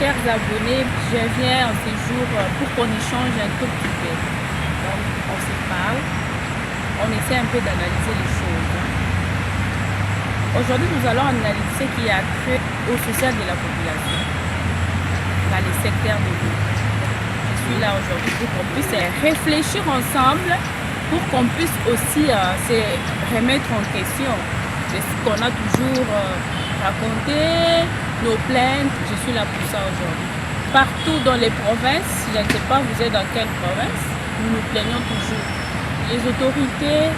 chers abonnés, je viens en séjour pour qu'on échange un tout petit peu. Donc, on se parle, on essaie un peu d'analyser les choses. Aujourd'hui, nous allons analyser ce qui a trait au social de la population dans les secteurs de vie. Je suis là aujourd'hui pour qu'on puisse réfléchir ensemble, pour qu'on puisse aussi se remettre en question de ce qu'on a toujours raconté, nos plaintes. Je suis là pour ça aujourd'hui. Partout dans les provinces, je ne sais pas vous êtes dans quelle province, nous nous plaignons toujours. Les autorités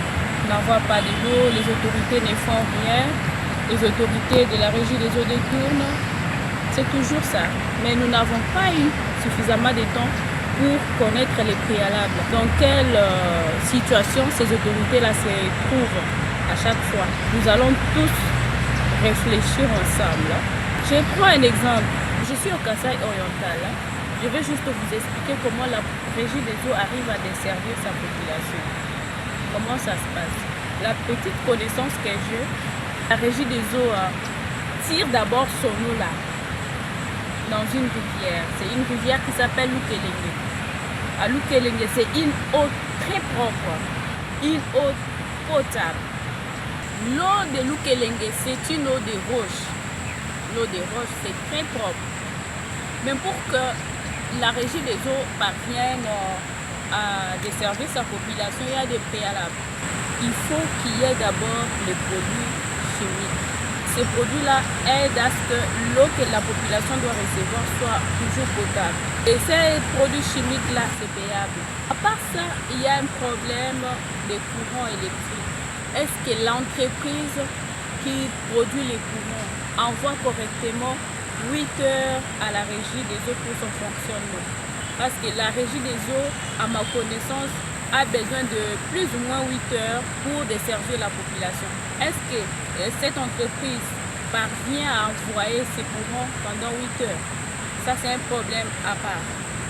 n'envoient pas de l'eau, les autorités ne font rien, les autorités de la régie des eaux détournent. C'est toujours ça. Mais nous n'avons pas eu suffisamment de temps pour connaître les préalables. Dans quelle situation ces autorités-là se trouvent à chaque fois. Nous allons tous réfléchir ensemble. Je prends un exemple. Je suis au Kasaï oriental. Je vais juste vous expliquer comment la régie des eaux arrive à desservir sa population. Comment ça se passe. La petite connaissance que j'ai, la régie des eaux tire d'abord son eau là, dans une rivière. C'est une rivière qui s'appelle Lukelenge. À Lukelenge, c'est une eau très propre, une eau potable. L'eau de Lukelenge, c'est une eau de roche. L'eau de roche, c'est très propre. Mais pour que la régie des eaux parvienne à desservir sa population, il y a des préalables. Il faut qu'il y ait d'abord les produits chimiques. Ces produits-là aident à ce que l'eau que la population doit recevoir soit toujours potable. Et ces produits chimiques-là, c'est payable. À part ça, il y a un problème de courant électrique. Est-ce que l'entreprise qui produit les courants envoie correctement 8 heures à la régie des eaux pour son fonctionnement? Parce que la régie des eaux, à ma connaissance, a besoin de plus ou moins 8 heures pour desservir la population. Est-ce que cette entreprise parvient à envoyer ses courants pendant 8 heures? Ça, c'est un problème à part.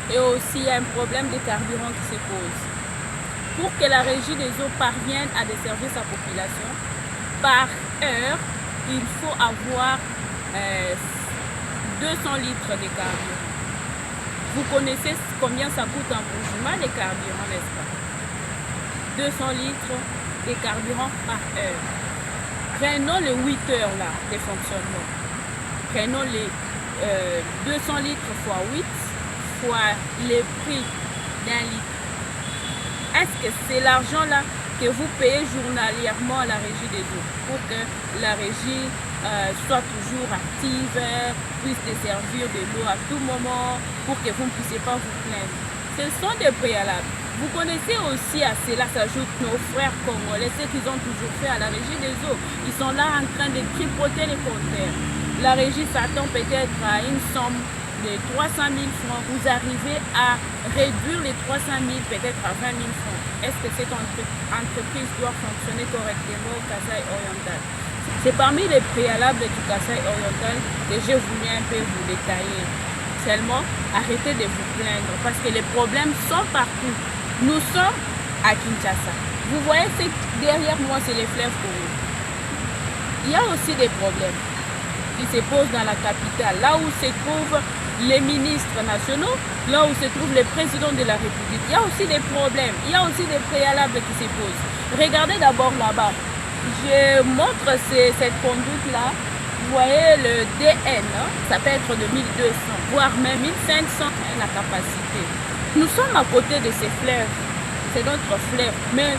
Et aussi, il y a un problème de carburant qui se pose. Pour que la régie des eaux parvienne à desservir sa population, par heure, il faut avoir 200 litres de carburant. Vous connaissez combien ça coûte un bouchement de carburant, n'est-ce pas? 200 litres de carburant par heure. Prenons les 8 heures là de fonctionnement. Prenons les 200 litres fois 8 fois le prix d'un litre. Est-ce que c'est l'argent là que vous payez journalièrement à la régie des eaux pour que la régie soit toujours active, puisse desservir de l'eau à tout moment, pour que vous ne puissiez pas vous plaindre? Ce sont des préalables. Vous connaissez aussi, à cela s'ajoutent nos frères congolais, ce qu'ils ont toujours fait à la régie des eaux. Ils sont là en train de tripoter les compteurs. La régie s'attend peut-être à une somme de 300 000 francs. Vous arrivez à réduire les 300 000 peut-être à 20 000 francs. Est-ce que cette entreprise doit fonctionner correctement au Kasaï oriental? C'est parmi les préalables du Kasaï oriental que j'ai voulu un peu vous détailler. Seulement, arrêtez de vous plaindre parce que les problèmes sont partout. Nous sommes à Kinshasa. Vous voyez, derrière moi, c'est les fleuves Congo. Il y a aussi des problèmes qui se posent dans la capitale, là où se trouvent les ministres nationaux, là où se trouve le président de la République. Il y a aussi des problèmes, il y a aussi des préalables qui se posent. Regardez d'abord là-bas. Je montre cette conduite-là. Vous voyez le DN, ça peut être de 1200, voire même 1500 la capacité. Nous sommes à côté de ces fleuves, c'est notre fleuve, mais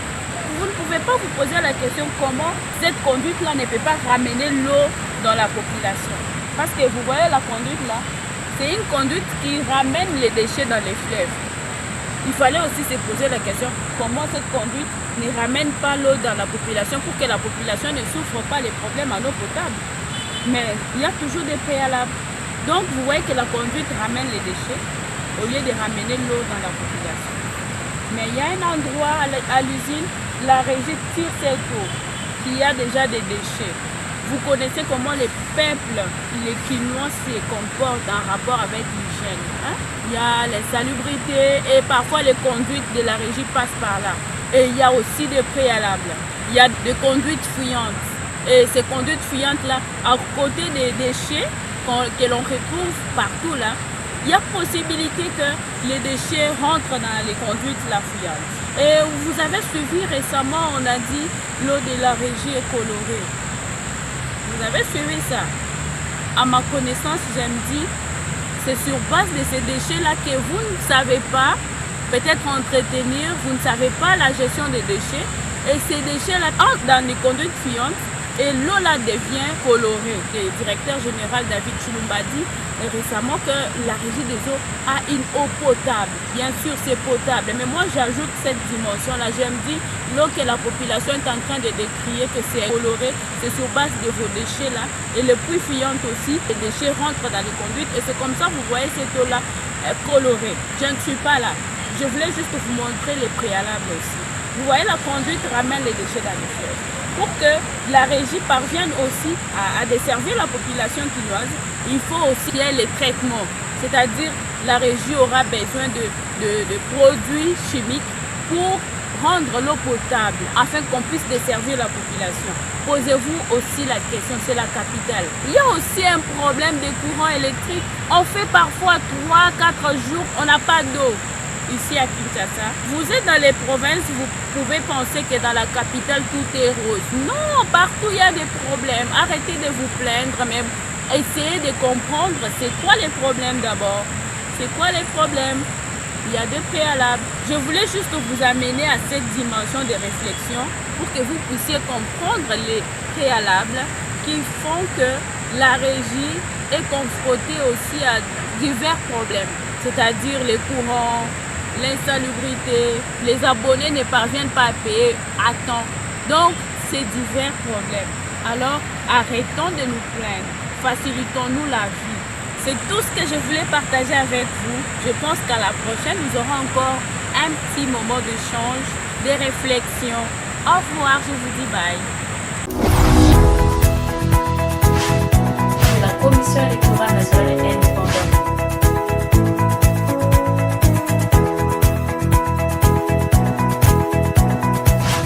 vous ne pouvez pas vous poser la question comment cette conduite-là ne peut pas ramener l'eau dans la population. Parce que vous voyez la conduite là, c'est une conduite qui ramène les déchets dans les fleuves. Il fallait aussi se poser la question comment cette conduite ne ramène pas l'eau dans la population pour que la population ne souffre pas les problèmes en eau potable. Mais il y a toujours des préalables. Donc vous voyez que la conduite ramène les déchets au lieu de ramener l'eau dans la population. Mais il y a un endroit à l'usine, la régie tire cette eau, qui y a déjà des déchets. Vous connaissez comment les peuples, les Quinois se comportent en rapport avec l'hygiène. Il y a les salubrités et parfois les conduites de la régie passent par là. Et il y a aussi des préalables. Il y a des conduites fuyantes. Et ces conduites fuyantes-là, à côté des déchets que l'on retrouve partout là, il y a possibilité que les déchets rentrent dans les conduites fluviales. Et vous avez suivi récemment, on a dit, l'eau de la régie est colorée. Vous avez suivi ça. À ma connaissance, j'aime dire, c'est sur base de ces déchets-là que vous ne savez pas peut-être entretenir, vous ne savez pas la gestion des déchets. Et ces déchets-là entrent dans les conduites fuyantes et l'eau là devient colorée. Le directeur général David Chilumba dit récemment que la régie des eaux a une eau potable. Bien sûr, c'est potable, mais moi j'ajoute cette dimension-là. J'aime dire l'eau que la population est en train de décrier, que c'est coloré, c'est sur base de vos déchets-là. Et les pluies fuyantes aussi, les déchets rentrent dans les conduites et c'est comme ça que vous voyez cette eau-là colorée. Je ne suis pas là. Je voulais juste vous montrer les préalables aussi. Vous voyez, la conduite ramène les déchets dans les fleuves. Pour que la régie parvienne aussi à desservir la population quinoise, il faut aussi qu'il y ait les traitements. C'est-à-dire, la régie aura besoin de produits chimiques pour rendre l'eau potable, afin qu'on puisse desservir la population. Posez-vous aussi la question, c'est la capitale. Il y a aussi un problème de courant électrique. On fait parfois 3-4 jours, on n'a pas d'eau. Ici à Kinshasa, vous êtes dans les provinces, vous pouvez penser que dans la capitale tout est rose. Non, partout il y a des problèmes. Arrêtez de vous plaindre, mais essayez de comprendre c'est quoi les problèmes d'abord. C'est quoi les problèmes? Il y a des préalables. Je voulais juste vous amener à cette dimension de réflexion pour que vous puissiez comprendre les préalables qui font que la régie est confrontée aussi à divers problèmes, c'est-à-dire les courants, l'insalubrité, les abonnés ne parviennent pas à payer à temps. Donc, c'est divers problèmes. Alors, arrêtons de nous plaindre, facilitons-nous la vie. C'est tout ce que je voulais partager avec vous. Je pense qu'à la prochaine, nous aurons encore un petit moment d'échange, de réflexion. Au revoir, je vous dis bye.